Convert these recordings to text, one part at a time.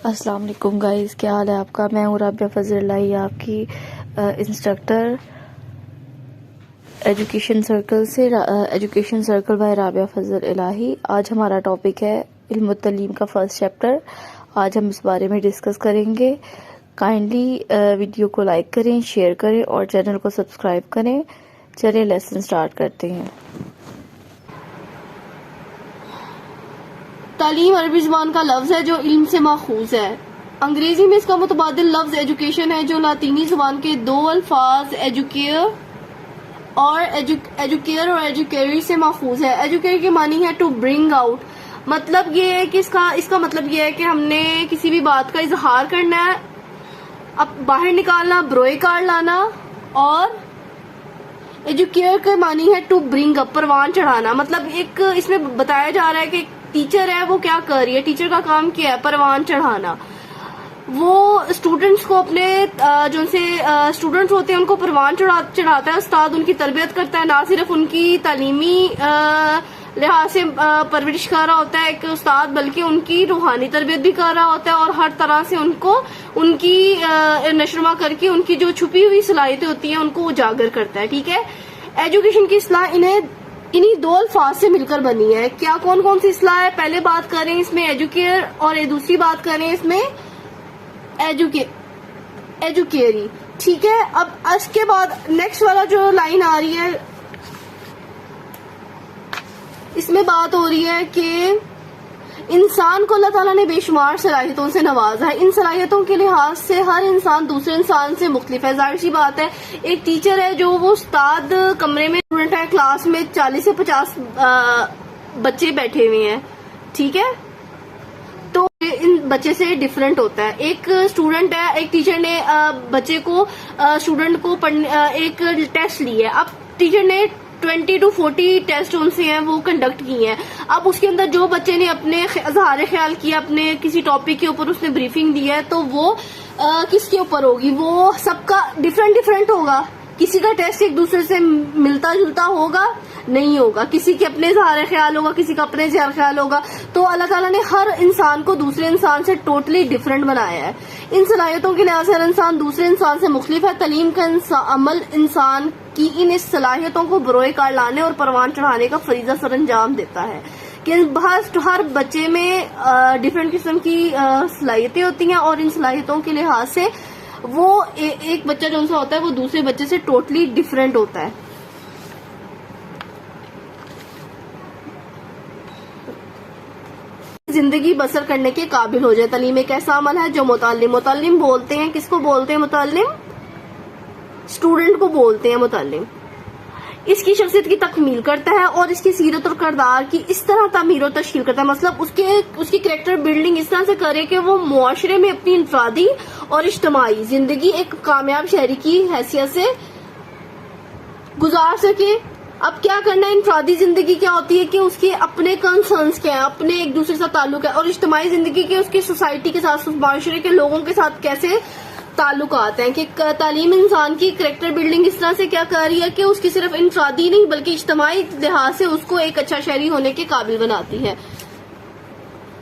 السلام علیکم گائز، کیا حال ہے آپ کا؟ میں ہوں رابعہ فضل الہی، آپ کی instructor education circle by Rabia فضل الہی۔ آج ہمارا ٹاپک ہے علم و تعلیم کا فرسٹ چیپٹر۔ آج ہم اس بارے میں ڈسکس کریں گے۔ کائنڈلی ویڈیو کو لائک کریں، شیئر کریں اور چینل کو سبسکرائب کریں۔ چلیں لیسن سٹارٹ کرتے ہیں۔ تعلیم عربی زبان کا لفظ ہے جو علم سے ماخوذ ہے۔ انگریزی میں اس کا متبادل لفظ ایجوکیشن ہے جو لاطینی زبان کے دو الفاظ ایجوکیئر اور ایجوکیری سے ماخوذ ہے۔ ایجوکیئر کی معنی ہے ٹو برنگ آؤٹ، مطلب یہ ہے کہ اس کا مطلب یہ ہے کہ ہم نے کسی بھی بات کا اظہار کرنا ہے، اب باہر نکالنا، بروئے کار لانا۔ اور ایجوکیئر کے معنی ہے ٹو برنگ اپ، پروان چڑھانا، مطلب ایک اس میں بتایا جا رہا ہے کہ ٹیچر ہے وہ کیا کر رہی ہے، ٹیچر کا کام کیا ہے، پروان چڑھانا۔ وہ اسٹوڈنٹس کو اپنے جو ان سے اسٹوڈنٹس ہوتے ہیں ان کو پروان چڑھاتا ہے۔ استاد ان کی تربیت کرتا ہے، نہ صرف ان کی تعلیمی لحاظ سے پرورش کر رہا ہوتا ہے ایک استاد، بلکہ ان کی روحانی تربیت بھی کر رہا ہوتا ہے اور ہر طرح سے ان کو ان کی نشرما کر کے ان کی جو چھپی ہوئی صلاحیتیں ہوتی ہیں ان کو اجاگر کرتا ہے۔ ٹھیک ہے، ایجوکیشن کی اصطلاح انہی دو الفاظ سے مل کر بنی ہے۔ کیا کون کون سی اصطلاح ہے؟ پہلے بات کریں اس میں ایجوکیئر اور دوسری بات کریں اس میں ایجوکیری۔ ٹھیک ہے، اب اس کے بعد نیکسٹ والا جو لائن آ رہی ہے اس میں بات ہو رہی ہے کہ انسان کو اللہ تعالیٰ نے بے شمار صلاحیتوں سے نوازا ہے۔ ان صلاحیتوں کے لحاظ سے ہر انسان دوسرے انسان سے مختلف ہے۔ ظاہر سی بات ہے، ایک ٹیچر ہے جو وہ استاد کمرے میں اسٹوڈنٹ ہے، کلاس میں 40 سے 50 بچے بیٹھے ہوئے ہیں، ٹھیک ہے، تو ان بچے سے ڈفرینٹ ہوتا ہے۔ ایک اسٹوڈنٹ ہے، ایک ٹیچر نے بچے کو اسٹوڈنٹ کو ایک ٹیسٹ لی ہے، اب ٹیچر نے 20 to 40 ٹیسٹ ان سے ہیں وہ کنڈکٹ کی ہیں۔ اب اس کے اندر جو بچے نے اپنے اظہار خیال کیا، اپنے کسی ٹاپک کے اوپر اس نے بریفنگ دی ہے، تو وہ کس کے اوپر ہوگی؟ وہ سب کا ڈفرینٹ ہوگا۔ کسی کا ٹیسٹ ایک دوسرے سے ملتا جلتا ہوگا نہیں ہوگا، کسی کے اپنے اظہار خیال ہوگا، کسی کا اپنے اظہار خیال ہوگا۔ تو اللہ تعالیٰ نے ہر انسان کو دوسرے انسان سے ٹوٹلی ڈفرینٹ بنایا ہے۔ ان صلاحیتوں کے لحاظ سے ہر انسان دوسرے انسان سے مختلف ہے۔ تعلیم کا عمل انسان کی ان صلاحیتوں کو بروئے کار لانے اور پروان چڑھانے کا فریضہ سر انجام دیتا ہے کہ ہر بچے میں ڈفرینٹ قسم کی صلاحیتیں ہوتی ہیں اور ان صلاحیتوں کے لحاظ سے وہ ایک بچہ جو سا ہوتا ہے وہ دوسرے بچے سے ٹوٹلی ڈفرینٹ ہوتا ہے۔ زندگی بسر کرنے کے قابل ہو جائے۔ تعلیم ایک ایسا عمل ہے جو متعلم بولتے ہیں، کس کو بولتے ہیں متعلم؟ اسٹوڈنٹ کو بولتے ہیں متعلم۔ اس کی شخصیت کی تکمیل کرتا ہے اور اس کی سیرت اور کردار کی اس طرح تعمیر و تشکیل کرتا ہے، مطلب اس کی کریکٹر بلڈنگ اس طرح سے کرے کہ وہ معاشرے میں اپنی انفرادی اور اجتماعی زندگی ایک کامیاب شہری کی حیثیت سے گزار سکے۔ اب کیا کرنا ہے؟ انفرادی زندگی کیا ہوتی ہے کہ اس کے اپنے کنسرنس کیا ہیں، اپنے ایک دوسرے سے تعلق ہے، اور اجتماعی زندگی کے اس کی سوسائٹی کے ساتھ، معاشرے کے لوگوں کے ساتھ کیسے تعلقات ہیں۔ کہ تعلیم انسان کی کریکٹر بلڈنگ اس طرح سے کیا کر رہی ہے کہ اس کی صرف انفرادی نہیں بلکہ اجتماعی لحاظ سے اس کو ایک اچھا شہری ہونے کے قابل بناتی ہے۔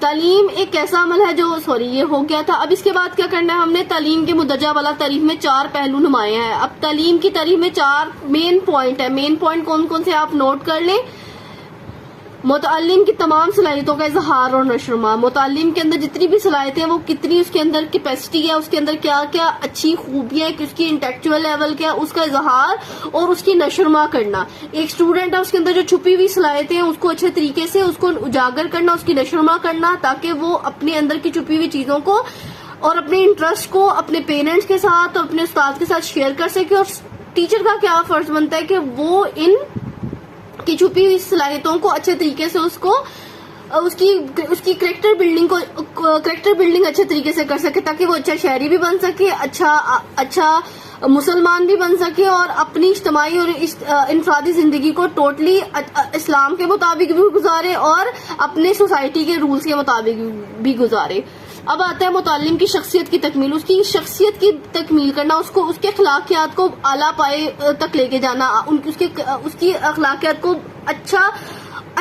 تعلیم ایک ایسا عمل ہے جو یہ ہو گیا تھا۔ اب اس کے بعد کیا کرنا ہے ہم نے؟ تعلیم کے مندرجہ والا تعریف میں 4 پہلو نمایاں ہیں۔ اب تعلیم کی تعریف میں 4 مین پوائنٹ ہے۔ مین پوائنٹ کون کون سے آپ نوٹ کر لیں۔ متعلم کی تمام صلاحیتوں کا اظہار اور نشرما، متعلم کے اندر جتنی بھی صلاحیتیں ہیں وہ کتنی اس کے اندر کیپیسٹی ہے، اس کے اندر کیا کیا اچھی خوبیاں ہے، اس کی انٹلیکچوئل لیول کیا، اس کا اظہار اور اس کی نشرما کرنا۔ ایک اسٹوڈنٹ ہے، اس کے اندر جو چھپی ہوئی صلاحیتیں ہیں اس کو اچھے طریقے سے اس کو اجاگر کرنا، اس کی نشرما کرنا، تاکہ وہ اپنے اندر کی چھپی ہوئی چیزوں کو اور اپنے انٹرسٹ کو اپنے پیرنٹس کے ساتھ اور اپنے استاد کے ساتھ شیئر کر سکے۔ اور ٹیچر کا کیا فرض بنتا ہے کہ وہ ان کی چھپی ہوئی صلاحیتوں کو اچھے طریقے سے اس کی کریکٹر بلڈنگ اچھے طریقے سے کر سکے، تاکہ وہ اچھا شہری بھی بن سکے، اچھا مسلمان بھی بن سکے، اور اپنی اجتماعی اور انفرادی زندگی کو ٹوٹلی اسلام کے مطابق بھی گزارے اور اپنے سوسائٹی کے رولز کے مطابق بھی گزارے۔ اب آتا ہے متعلم کی شخصیت کی تکمیل، اس کی شخصیت کی تکمیل کرنا، اس کے اخلاقیات کو اعلیٰ پائے تک لے کے جانا، اس کی اخلاقیات کو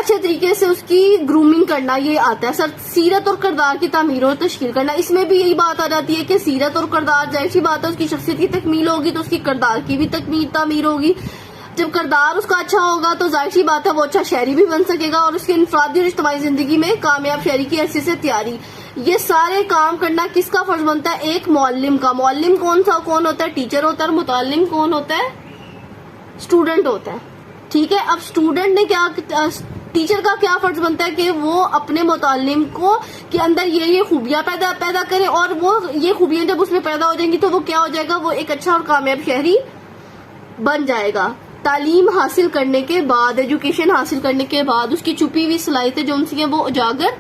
اچھے طریقے سے اس کی گرومنگ کرنا یہ آتا ہے. سر سیرت اور کردار کی تعمیر اور تشکیل کرنا, اس میں بھی یہی بات آ جاتی ہے کہ سیرت اور کردار, ظاہر سی بات ہے اس کی شخصیت کی تکمیل ہوگی تو اس کی کردار کی بھی تعمیر ہوگی. جب کردار اس کا اچھا ہوگا تو ظاہر سی بات ہے وہ اچھا شہری بھی بن سکے گا, اور اس کے انفرادی اور اجتماعی زندگی میں کامیاب شہری کی حیثیت سے تیاری. یہ سارے کام کرنا کس کا فرض بنتا ہے؟ ایک معلم کا. معلم کون ہوتا ہے؟ ٹیچر ہوتا ہے. اور متعلم کون ہوتا ہے؟ اسٹوڈنٹ ہوتا ہے. ٹھیک ہے, اب اسٹوڈنٹ نے کیا, ٹیچر کا کیا فرض بنتا ہے کہ وہ اپنے متعلم کو کے اندر یہ خوبیاں پیدا کرے, اور وہ یہ خوبیاں جب اس میں پیدا ہو جائیں گی تو وہ کیا ہو جائے گا, وہ ایک اچھا اور کامیاب شہری بن جائے گا. تعلیم حاصل کرنے کے بعد, ایجوکیشن حاصل کرنے کے بعد اس کی چھپی ہوئی صلاحیتیں جو ان سے وہ اجاگر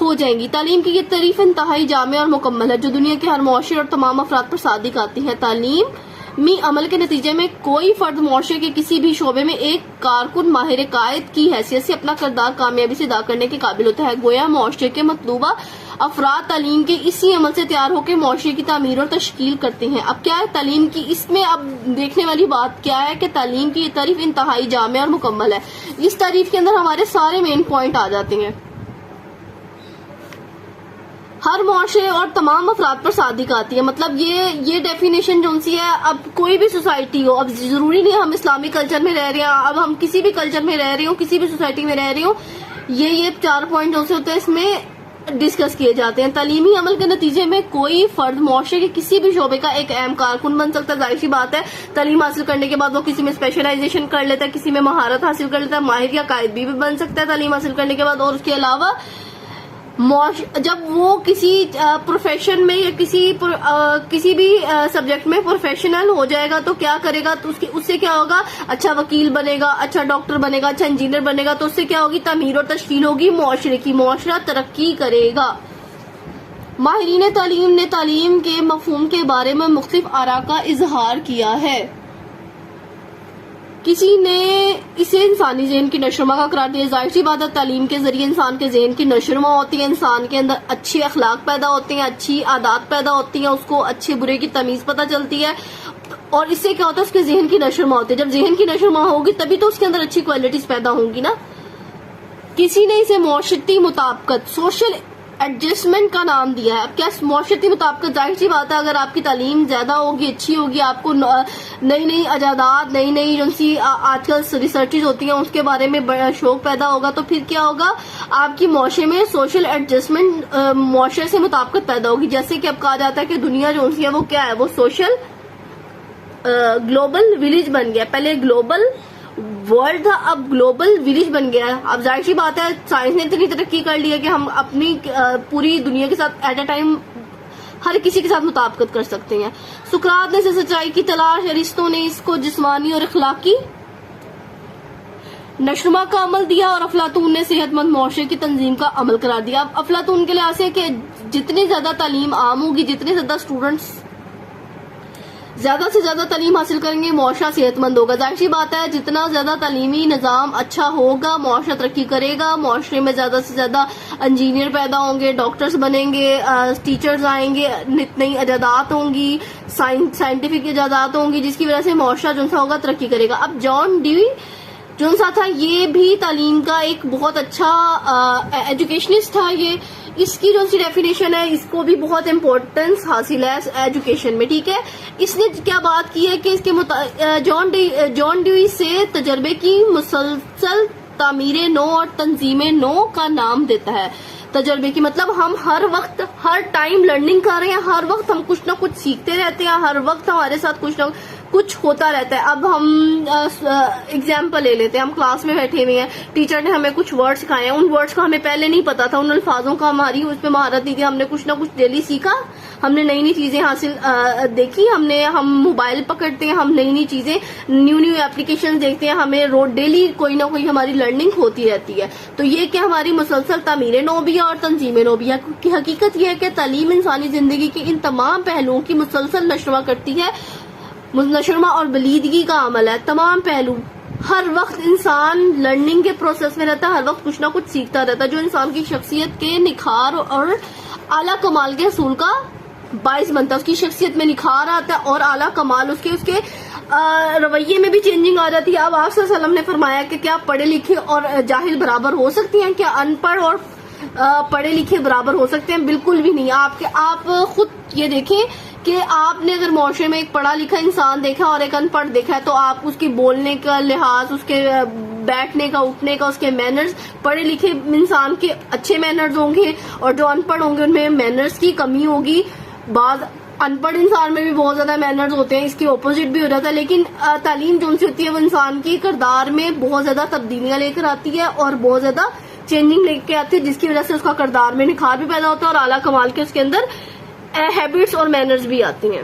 ہو جائیں گی. تعلیم کی یہ تعریف انتہائی جامع اور مکمل ہے جو دنیا کے ہر معاشرے اور تمام افراد پر صادق آتی ہے. تعلیمی عمل کے نتیجے میں کوئی فرد معاشرے کے کسی بھی شعبے میں ایک کارکن ماہر قائد کی حیثیت سے اپنا کردار کامیابی سے ادا کرنے کے قابل ہوتا ہے. گویا معاشرے کے مطلوبہ افراد تعلیم کے اسی عمل سے تیار ہو کے معاشرے کی تعمیر اور تشکیل کرتے ہیں. اب کیا ہے تعلیم کی, اس میں اب دیکھنے والی بات کیا ہے کہ تعلیم کی یہ تعریف انتہائی جامع اور مکمل ہے. اس تعریف کے اندر ہمارے سارے مین پوائنٹ آ جاتے ہیں. ہر معاشرے اور تمام افراد پر صادق آتی ہے. مطلب یہ ڈیفینیشن جو سی ہے, اب کوئی بھی سوسائٹی ہو, اب ضروری نہیں ہم اسلامی کلچر میں رہ رہے ہیں, اب ہم کسی بھی کلچر میں رہ رہے ہوں, کسی بھی سوسائٹی میں رہ رہے ہوں, یہ 4 پوائنٹ جو سے ہوتے ہیں اس میں ڈسکس کیے جاتے ہیں. تعلیمی عمل کے نتیجے میں کوئی فرد معاشرے کے کسی بھی شعبے کا ایک اہم کارکن بن سکتا ہے. ظاہر سی بات ہے تعلیم حاصل کرنے کے بعد وہ کسی میں اسپیشلائزیشن کر لیتا ہے, کسی میں مہارت حاصل کر لیتا ہے, ماہر یا قائد بھی بن سکتا ہے تعلیم حاصل کرنے کے بعد. اور اس کے علاوہ جب وہ کسی پروفیشن میں یا کسی بھی سبجیکٹ میں پروفیشنل ہو جائے گا تو کیا کرے گا, تو اس سے کیا ہوگا, اچھا وکیل بنے گا, اچھا ڈاکٹر بنے گا, اچھا انجینئر بنے گا. تو اس سے کیا ہوگی, تعمیر اور تشکیل ہوگی معاشرے کی, معاشرہ ترقی کرے گا. ماہرین تعلیم نے تعلیم کے مفہوم کے بارے میں مختلف آراء کا اظہار کیا ہے. کسی نے اسے انسانی ذہن کی نشوونما کا قرار دیا. ظاہر سی بات ہے تعلیم کے ذریعے انسان کے ذہن کی نشوونما ہوتی ہے, انسان کے اندر اچھے اخلاق پیدا ہوتے ہیں, اچھی عادات پیدا ہوتی ہیں, اس کو اچھے برے کی تمیز پتہ چلتی ہے, اور اس سے کیا ہوتا ہے اس کے ذہن کی نشوونما ہوتی ہے. جب ذہن کی نشوونما ہوگی تبھی تو اس کے اندر اچھی کوالٹیز پیدا ہوں گی نا. کسی نے اسے معاشرتی مطابقت, سوشل ایڈجسٹمنٹ کا نام دیا ہے. اب کیا معاشرتی مطابقت, ظاہر سی بات ہے اگر آپ کی تعلیم زیادہ ہوگی, اچھی ہوگی, آپ کو نئی ایجادات, نئی جو سی آج کل ریسرچز ہوتی ہیں اس کے بارے میں بڑا شوق پیدا ہوگا, تو پھر کیا ہوگا, آپ کی معاشرے میں سوشل ایڈجسٹمنٹ, معاشرے سے مطابقت پیدا ہوگی. جیسے کہ اب کہا جاتا ہے کہ دنیا جو سی ہے وہ کیا ہے, وہ سوشل گلوبل ولیج بن گیا. پہلے گلوبل ورلڈ تھا, اب گلوبل ولیج بن گیا ہے. اب ظاہر سی بات ہے سائنس نے اتنی ترقی کر لی ہے کہ ہم اپنی پوری دنیا کے ساتھ ایٹ اے ٹائم ہر کسی کے ساتھ مطابقت کر سکتے ہیں. سقراط نے سچائی کی تلاش, ارسطو نے اس کو جسمانی اور اخلاقی نشوونما کا عمل دیا, اور افلاطون نے صحت مند معاشرے کی تنظیم کا عمل قرار دیا. اب افلاطون کے لحاظ سے کہ جتنی زیادہ تعلیم عام ہوگی, جتنے زیادہ اسٹوڈنٹس زیادہ سے زیادہ تعلیم حاصل کریں گے, معاشرہ صحت مند ہوگا. ظاہر سی بات ہے جتنا زیادہ تعلیمی نظام اچھا ہوگا معاشرہ ترقی کرے گا, معاشرے میں زیادہ سے زیادہ انجینئر پیدا ہوں گے, ڈاکٹرز بنیں گے, ٹیچرز آئیں گے, نئی ایجادات ہوں گی, سائنٹیفک ایجادات ہوں گی, جس کی وجہ سے معاشرہ جو سا ہوگا ترقی کرے گا. اب جان ڈیوی جو سا تھا یہ بھی تعلیم کا ایک بہت اچھا ایجوکیشنسٹ تھا. یہ اس کی جو سی ڈیفینیشن ہے اس کو بھی بہت امپورٹنس حاصل ہے ایجوکیشن میں. ٹھیک ہے, اس نے کیا بات کی ہے کہ اس کے جان ڈیوی سے تجربے کی مسلسل تعمیر نو اور تنظیم نو کا نام دیتا ہے. تجربے کی مطلب ہم ہر وقت ہر ٹائم لرننگ کر رہے ہیں, ہر وقت ہم کچھ نہ کچھ سیکھتے رہتے ہیں, ہر وقت ہمارے ساتھ کچھ نہ کچھ ہوتا رہتا ہے. اب ہم اگزامپل لے لیتے ہیں, ہم کلاس میں بیٹھے ہوئے ہیں, ٹیچر نے ہمیں کچھ ورڈز سکھائے ہیں, ان ورڈز کا ہمیں پہلے نہیں پتا تھا, ان الفاظوں کا ہماری اس پہ مہارت نہیں تھی, ہم نے کچھ نہ کچھ ڈیلی سیکھا, ہم نے نئی چیزیں حاصل دیکھی, ہم موبائل پکڑتے ہیں, ہم نئی چیزیں نیو اپلیکیشن دیکھتے ہیں, ہمیں ڈیلی کوئی نہ کوئی ہماری لرننگ ہوتی رہتی ہے. تو یہ کہ ہماری مسلسل تعمیر نو بھی ہے اور تنظیم نو بھی ہے. کی حقیقت یہ ہے کہ تعلیم انسانی زندگی کے ان تمام پہلوؤں کی مسلسل نشوونما کرتی ہے, نشوونما اور بلیدگی کا عمل ہے. تمام پہلو, ہر وقت انسان لرننگ کے پروسیس میں رہتا ہے, ہر وقت کچھ نہ کچھ سیکھتا رہتا ہے, جو انسان کی شخصیت کے نکھار اور اعلیٰ کمال کے حصول کا باعث بنتا ہے. اس کی شخصیت میں نکھار آتا ہے اور اعلیٰ کمال اس کے رویے میں بھی چینجنگ آ جاتی ہے. اب آپ صلی اللہ علیہ وسلم نے فرمایا کہ کیا پڑھے لکھے اور جاہل برابر ہو سکتی ہیں؟ کیا ان پڑھ اور پڑھے لکھے برابر ہو سکتے ہیں؟ بالکل بھی نہیں. آپ خود یہ دیکھیں کہ آپ نے اگر معاشرے میں ایک پڑھا لکھا انسان دیکھا اور ایک ان پڑھ دیکھا ہے تو آپ اس کی بولنے کا لحاظ، اس کے بیٹھنے کا، اٹھنے کا، اس کے مینرز، پڑھے لکھے انسان کے اچھے مینرز ہوں گے اور جو ان پڑھ ہوں گے ان میں مینرز کی کمی ہوگی. بعض ان پڑھ انسان میں بھی بہت زیادہ مینرز ہوتے ہیں، اس کی اپوزٹ بھی ہو جاتا ہے. لیکن تعلیم جو سی ہوتی ہے وہ انسان کی کردار میں بہت زیادہ تبدیلیاں لے کر آتی ہے اور بہت زیادہ چینجنگ لے کے آتی ہے، جس کی وجہ سے اس کا کردار میں نکھار بھی پیدا ہوتا ہے اور اعلیٰ کمال کے اس کے اندر ہیبٹس اور مینرز بھی آتی ہیں.